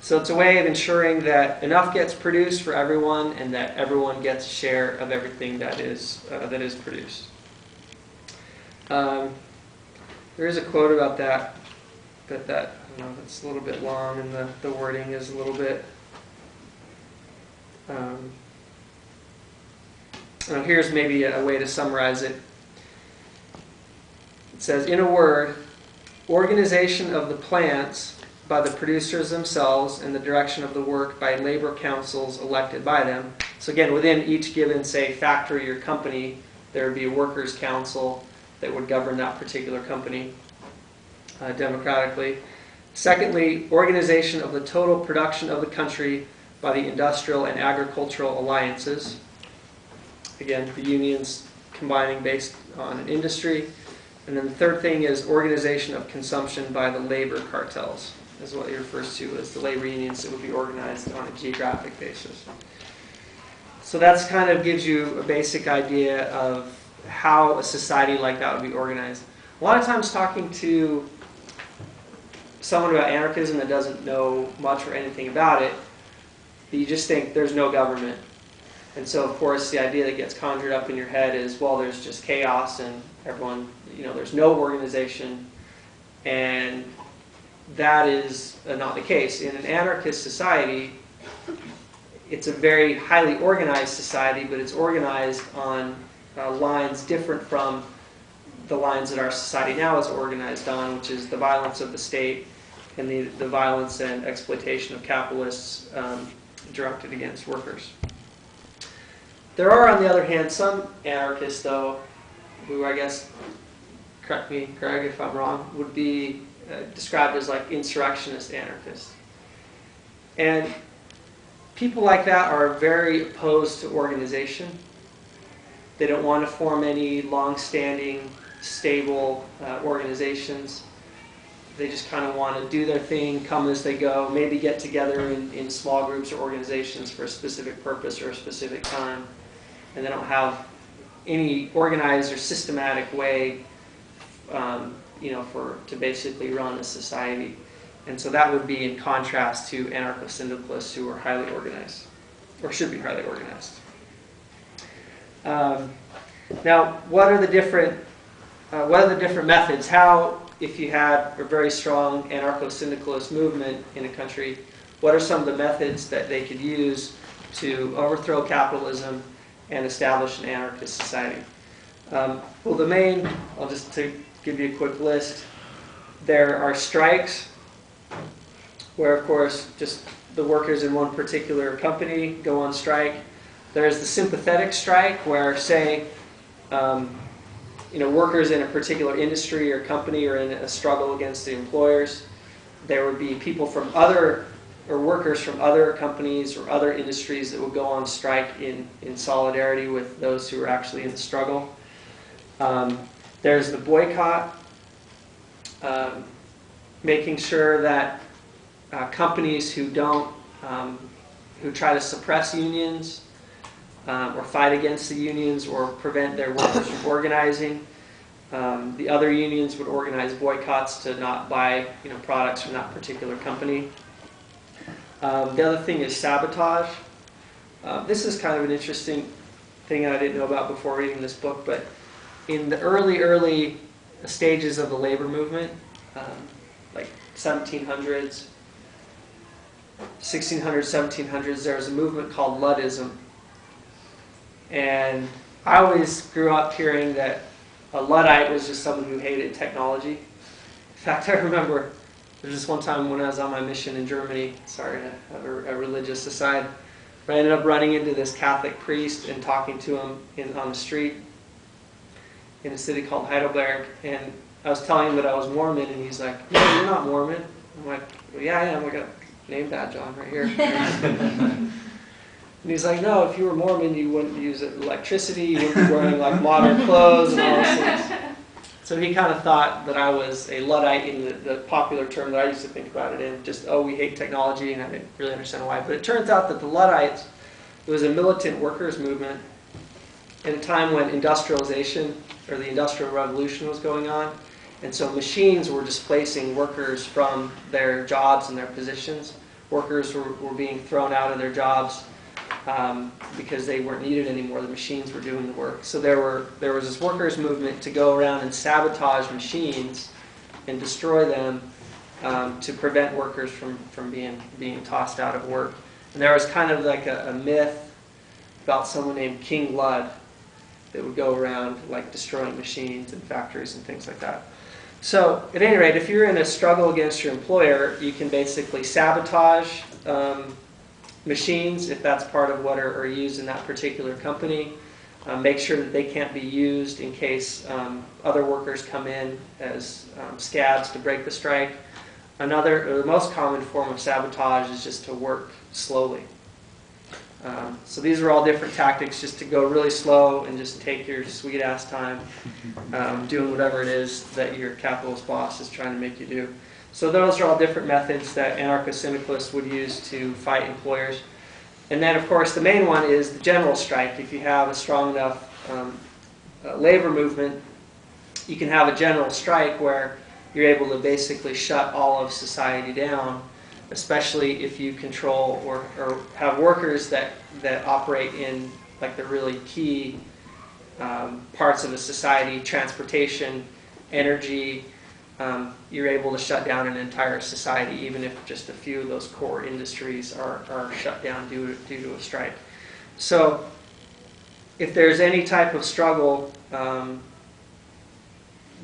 So it's a way of ensuring that enough gets produced for everyone and that everyone gets a share of everything that is produced. There is a quote about that, but I don't know, it's a little bit long and the wording is a little bit... here's maybe a way to summarize it. It says, in a word, organization of the plants by the producers themselves and the direction of the work by labor councils elected by them. So again, within each given, say, factory or company, there would be a workers' council that would govern that particular company democratically. Secondly, organization of the total production of the country by the industrial and agricultural alliances. Again, the unions combining based on an industry. And then the third thing is organization of consumption by the labor cartels, is what he refers to as the labor unions that would be organized on a geographic basis. So that's kind of gives you a basic idea of how a society like that would be organized. A lot of times talking to someone about anarchism that doesn't know much or anything about it, you just think there's no government. And so, of course, the idea that gets conjured up in your head is, well, there's just chaos and everyone, there's no organization. And that is not the case. In an anarchist society, it's a very highly organized society, but it's organized on lines different from the lines that our society now is organized on, which is the violence of the state and the violence and exploitation of capitalists directed against workers. There are, on the other hand, some anarchists, though, who I guess, correct me, Greg, if I'm wrong, would be described as like insurrectionist anarchists. And people like that are very opposed to organization. They don't want to form any long-standing, stable organizations. They just kind of want to do their thing, come as they go, maybe get together in small groups or organizations for a specific purpose or a specific time. And they don't have any organized or systematic way to basically run a society. And so that would be in contrast to anarcho-syndicalists who are highly organized, or should be highly organized. Now, what are the different methods? How, if you had a very strong anarcho-syndicalist movement in a country, what are some of the methods that they could use to overthrow capitalism and establish an anarchist society? Well, the main, I'll just give you a quick list. There are strikes, where, of course, just the workers in one particular company go on strike. There's the sympathetic strike, where, say, workers in a particular industry or company are in a struggle against the employers. There would be people from workers from other companies or other industries that would go on strike in solidarity with those who are actually in the struggle. There's the boycott, making sure that companies who try to suppress unions or fight against the unions or prevent their workers from organizing, the other unions would organize boycotts to not buy products from that particular company. The other thing is sabotage. This is kind of an interesting thing I didn't know about before reading this book, but in the early stages of the labor movement, like 1600s, 1700s, there was a movement called Luddism. And I always grew up hearing that a Luddite was just someone who hated technology. In fact, I remember there was this one time when I was on my mission in Germany, sorry to have a religious aside, but I ended up running into this Catholic priest and talking to him on the street in a city called Heidelberg, and I was telling him that I was Mormon, and he's like, "No, you're not Mormon." I'm like, "Well, yeah, I am. I got a name badge on right here." And he's like, "No, if you were Mormon, you wouldn't use electricity, you wouldn't be wearing like modern clothes and all those things." So he kind of thought that I was a Luddite in the popular term that I used to think about it in, just, oh, we hate technology, and I didn't really understand why. But it turns out that the Luddites, it was a militant workers movement at a time when industrialization, or the Industrial Revolution, was going on. And so machines were displacing workers from their jobs and their positions, workers were being thrown out of their jobs because they weren't needed anymore. The machines were doing the work. So there was this workers' movement to go around and sabotage machines and destroy them to prevent workers from being tossed out of work. And there was kind of like a myth about someone named King Lud that would go around like destroying machines and factories and things like that. So at any rate, if you're in a struggle against your employer, you can basically sabotage machines if that's part of what are used in that particular company. Make sure that they can't be used in case other workers come in as scabs to break the strike. The most common form of sabotage is just to work slowly. So these are all different tactics, just to go really slow and just take your sweet ass time doing whatever it is that your capitalist boss is trying to make you do. So those are all different methods that anarcho-syndicalists would use to fight employers. And then, of course, the main one is the general strike. If you have a strong enough labor movement, you can have a general strike where you're able to basically shut all of society down, especially if you control or have workers that operate in like the really key parts of a society, transportation, energy. You're able to shut down an entire society, even if just a few of those core industries are shut down due to a strike. So if there's any type of struggle,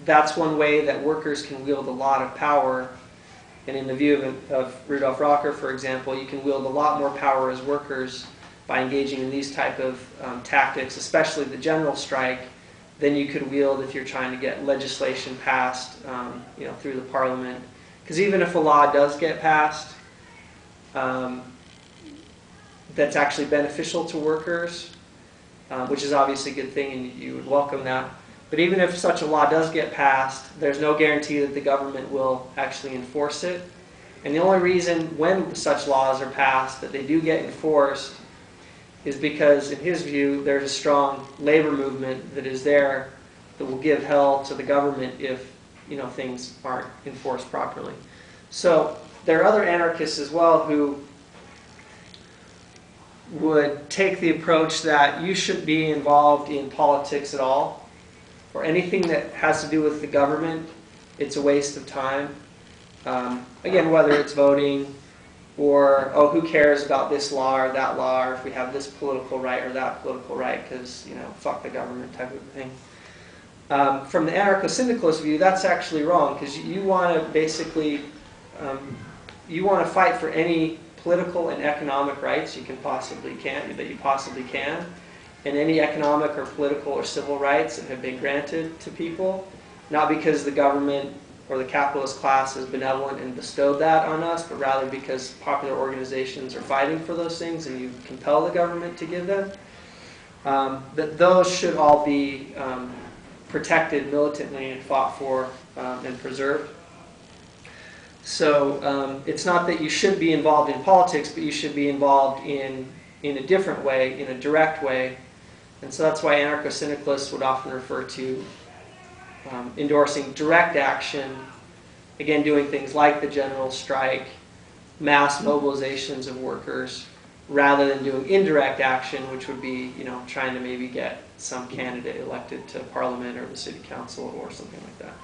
that's one way that workers can wield a lot of power. And in the view of Rudolf Rocker, for example, you can wield a lot more power as workers by engaging in these type of tactics, especially the general strike, than you could wield if you're trying to get legislation passed through the parliament. Because even if a law does get passed that's actually beneficial to workers, which is obviously a good thing and you would welcome that, but even if such a law does get passed, there's no guarantee that the government will actually enforce it. And the only reason when such laws are passed that they do get enforced is because, in his view, there's a strong labor movement that is there that will give hell to the government if things aren't enforced properly. So there are other anarchists as well who would take the approach that you shouldn't be involved in politics at all, or anything that has to do with the government. It's a waste of time. Again, whether it's voting, or, oh, who cares about this law or that law, or if we have this political right or that political right, because, fuck the government type of thing. From the anarcho-syndicalist view, that's actually wrong, because you want to basically, you want to fight for any political and economic rights that you possibly can, and any economic or political or civil rights that have been granted to people, not because the government or the capitalist class is benevolent and bestowed that on us, but rather because popular organizations are fighting for those things and you compel the government to give them, that those should all be protected militantly and fought for and preserved. So it's not that you should be involved in politics, but you should be involved in a different way, in a direct way. And so that's why anarcho-syndicalists would often refer to endorsing direct action, again doing things like the general strike, mass mobilizations of workers, rather than doing indirect action, which would be trying to maybe get some candidate elected to parliament or the city council or something like that.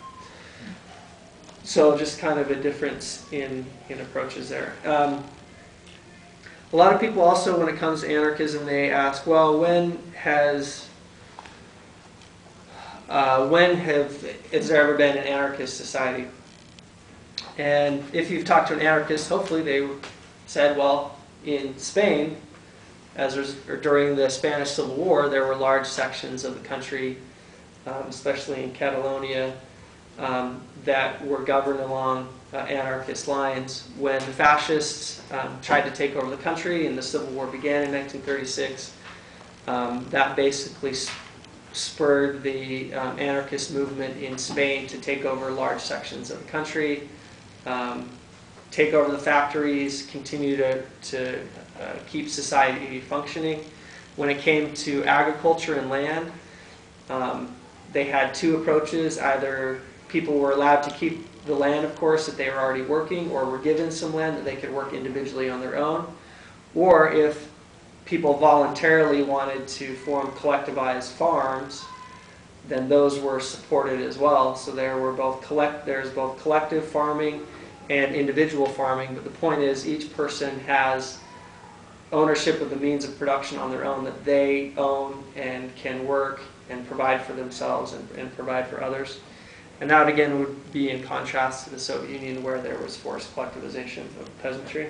So just kind of a difference in approaches there. A lot of people also, when it comes to anarchism, they ask, well, when has there ever been an anarchist society? And if you've talked to an anarchist, hopefully they said, well, in Spain, during the Spanish Civil War, there were large sections of the country, especially in Catalonia, that were governed along anarchist lines. When the fascists tried to take over the country and the Civil War began in 1936, that basically spurred the anarchist movement in Spain to take over large sections of the country, take over the factories, continue to keep society functioning. When it came to agriculture and land, they had two approaches. Either people were allowed to keep the land, of course, that they were already working, or were given some land that they could work individually on their own, or if people voluntarily wanted to form collectivized farms, then those were supported as well. So there's both collective farming and individual farming, but the point is each person has ownership of the means of production on their own that they own and can work and provide for themselves and provide for others. And that again would be in contrast to the Soviet Union, where there was forced collectivization of peasantry.